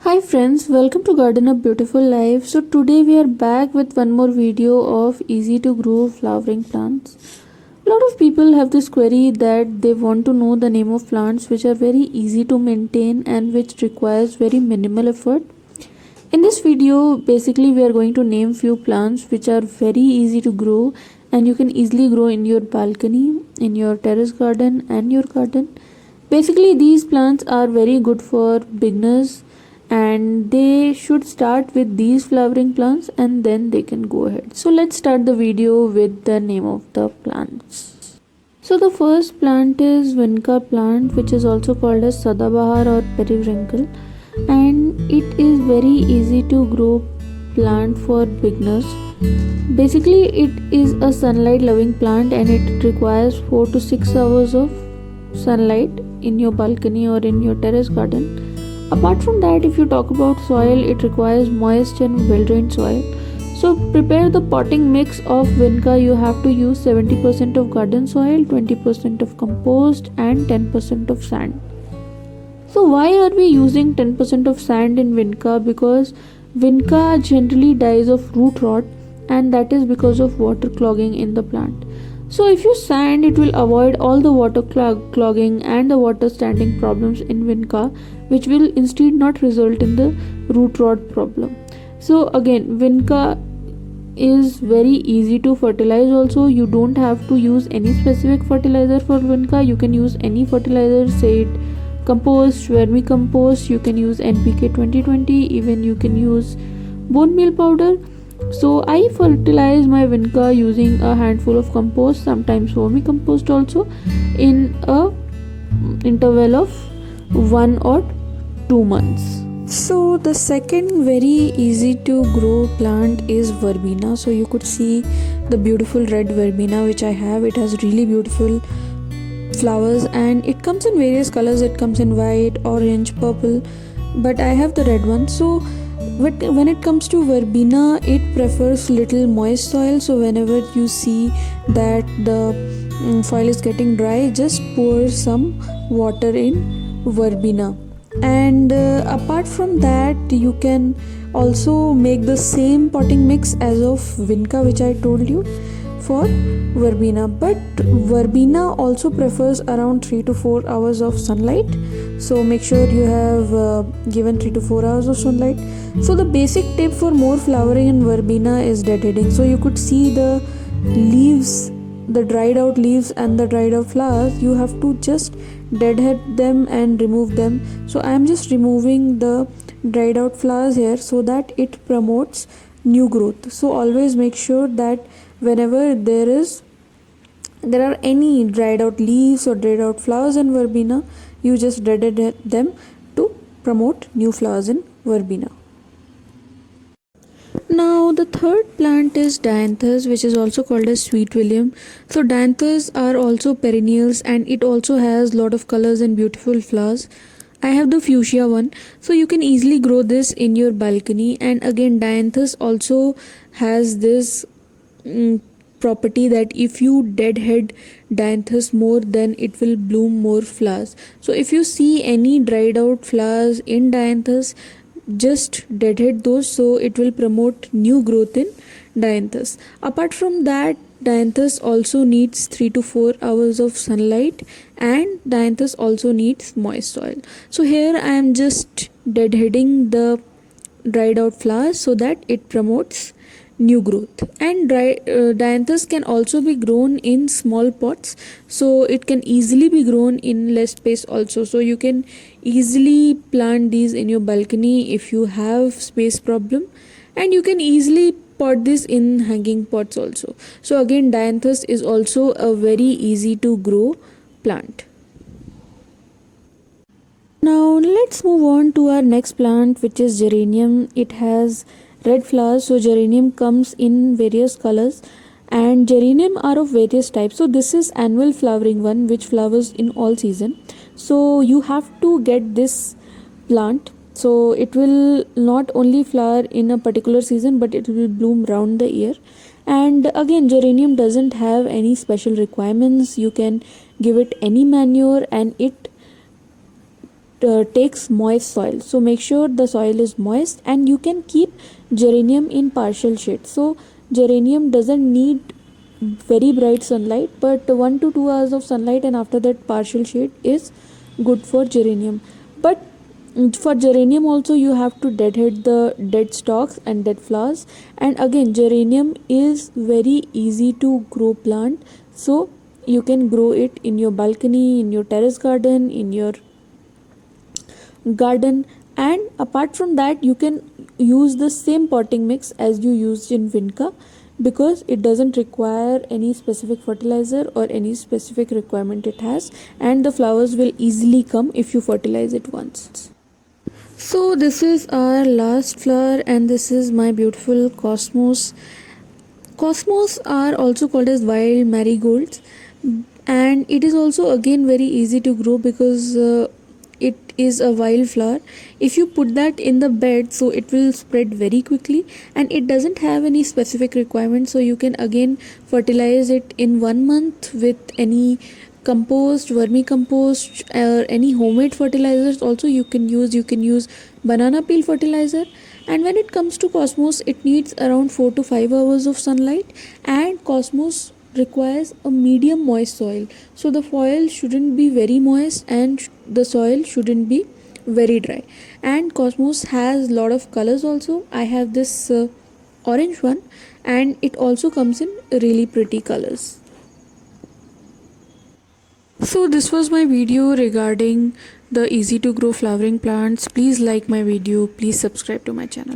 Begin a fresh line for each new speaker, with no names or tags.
Hi friends, welcome to Garden of Beautiful Life. So today we are back with one more video of easy to grow flowering plants. A lot of people have this query that they want to know the name of plants which are very easy to maintain and which requires very minimal effort. In this video, basically we are going to name few plants which are very easy to grow and you can easily grow in your balcony, in your terrace garden and your garden. Basically these plants are very good for beginners and they should start with these flowering plants and then they can go ahead. So let's start the video with the name of the plants. So the first plant is Vinca plant, which is also called as Sadabahar or Periwinkle, and it is very easy to grow plant for beginners. Basically it is a sunlight loving plant and it requires 4 to 6 hours of sunlight in your balcony or in your terrace garden. Apart from that, if you talk about soil, it requires moist and well-drained soil. So prepare the potting mix of Vinca. You have to use 70% of garden soil, 20% of compost and 10% of sand. So why are we using 10% of sand in Vinca? Because Vinca generally dies of root rot and that is because of water clogging in the plant. So if you sand, it will avoid all the water clogging and the water standing problems in Vinca, which will instead not result in the root rot problem. So again, Vinca is very easy to fertilize also. You don't have to use any specific fertilizer for Vinca. You can use any fertilizer, say it compost, vermicompost, you can use NPK 2020, even you can use bone meal powder. So I fertilize my Vinca using a handful of compost, sometimes vermicompost also, in a interval of 1 or 2 months. So the second very easy to grow plant is verbena. So you could see the beautiful red verbena which I have. It has really beautiful flowers and it comes in various colors. It comes in white, orange, purple, but I have the red one. So when it comes to verbena, it prefers little moist soil. So whenever you see that the soil is getting dry, just pour some water in verbena. And apart from that, you can also make the same potting mix as of Vinca which I told you for verbena, but verbena also prefers around 3 to 4 hours of sunlight. So make sure you have given 3 to 4 hours of sunlight. So the basic tip for more flowering in verbena is deadheading. So you could see the leaves, the dried out leaves and the dried out flowers. You have to just deadhead them and remove them. So I am just removing the dried out flowers here so that it promotes new growth. So always make sure that whenever there are any dried out leaves or dried out flowers in verbena, you just deadhead them to promote new flowers in verbena. Now the third plant is dianthus, which is also called as sweet william. So dianthus are also perennials and it also has lot of colors and beautiful flowers. I have the fuchsia one, so you can easily grow this in your balcony. And again, dianthus also has this property that if you deadhead dianthus more, then it will bloom more flowers. So if you see any dried out flowers in dianthus, just deadhead those, so it will promote new growth in dianthus. Apart from that, dianthus also needs 3 to 4 hours of sunlight and dianthus also needs moist soil. So here I am just deadheading the dried out flowers so that it promotes new growth. And dianthus can also be grown in small pots, so it can easily be grown in less space also. So you can easily plant these in your balcony if you have space problem, and you can easily pot this in hanging pots also. So again, dianthus is also a very easy to grow plant. Now let's move on to our next plant, which is geranium. It has red flowers. So geranium comes in various colors and geranium are of various types. So this is annual flowering one which flowers in all season. So you have to get this plant. So it will not only flower in a particular season, but it will bloom round the year. And again, geranium doesn't have any special requirements. You can give it any manure and it takes moist soil, so make sure the soil is moist. And you can keep geranium in partial shade. So geranium doesn't need very bright sunlight, but 1 to 2 hours of sunlight, and after that partial shade is good for geranium. But for geranium also you have to deadhead the dead stalks and dead flowers. And again, geranium is very easy to grow plant, so you can grow it in your balcony, in your terrace garden, in your garden. And apart from that, you can use the same potting mix as you used in vinca, because it doesn't require any specific fertilizer or any specific requirement it has, and the flowers will easily come if you fertilize it once. So this is our last flower, and this is my beautiful cosmos. Cosmos are also called as wild marigolds, and it is also again very easy to grow because it is a wild flower. If you put that in the bed, so it will spread very quickly, and it doesn't have any specific requirement, so you can again fertilize it in 1 month with any compost, vermicompost, or any homemade fertilizers. Also you can use banana peel fertilizer. And when it comes to cosmos, it needs around 4 to 5 hours of sunlight, and cosmos requires a medium moist soil, so the soil shouldn't be very moist and the soil shouldn't be very dry. And cosmos has lot of colors also. I have this orange one, and it also comes in really pretty colors. So this was my video regarding the easy to grow flowering plants. Please like my video, please subscribe to my channel.